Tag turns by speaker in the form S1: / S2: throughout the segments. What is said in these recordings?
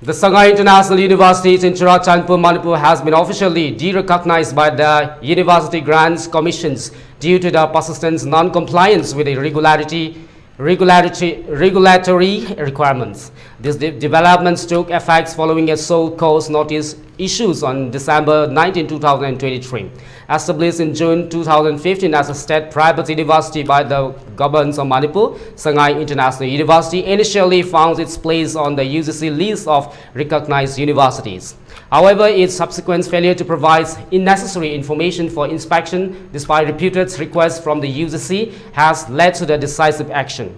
S1: The Sangai International University in Churachandpur, Manipur has been officially derecognized by the University Grants Commissions due to the persistent non-compliance with the regulatory requirements. These developments took effect following a sole cause notice issued on December 19, 2023. Established in June 2015 as a state-private university by the government of Manipur, Sangai International University initially found its place on the UGC list of recognized universities. However, its subsequent failure to provide unnecessary information for inspection, despite repeated requests from the UGC, has led to the decisive action.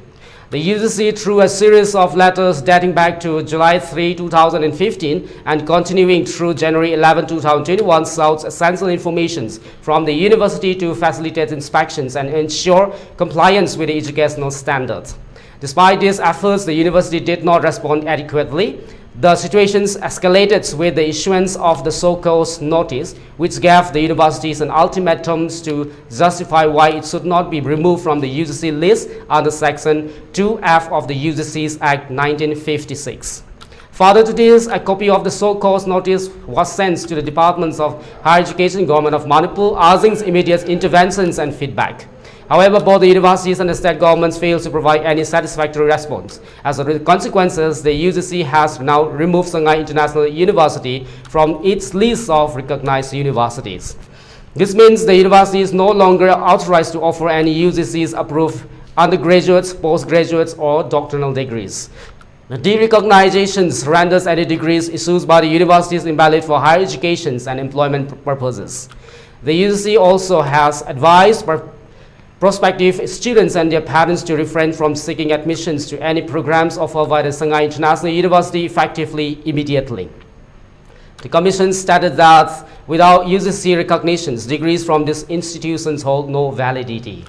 S1: The UGC, through a series of letters dating back to July 3, 2015 and continuing through January 11, 2021, sought essential information from the university to facilitate inspections and ensure compliance with the educational standards. Despite these efforts, the university did not respond adequately. The situation escalated with the issuance of the so-called notice, which gave the universities an ultimatum to justify why it should not be removed from the UGC list under Section 2F of the UGC's Act 1956. Further to this, a copy of the so-called notice was sent to the Departments of Higher Education Government of Manipur, urging immediate interventions and feedback. However, both the universities and the state governments failed to provide any satisfactory response. As a consequence, the UGC has now removed Sangai International University from its list of recognized universities. This means the university is no longer authorized to offer any UGC's approved undergraduate, postgraduate, or doctoral degrees. The derecognition renders any degrees issued by the universities invalid for higher education and employment purposes. The UGC also has advised prospective students and their parents to refrain from seeking admissions to any programs offered by the Sangai International University effectively immediately. The Commission stated that without UGC recognitions, degrees from these institutions hold no validity.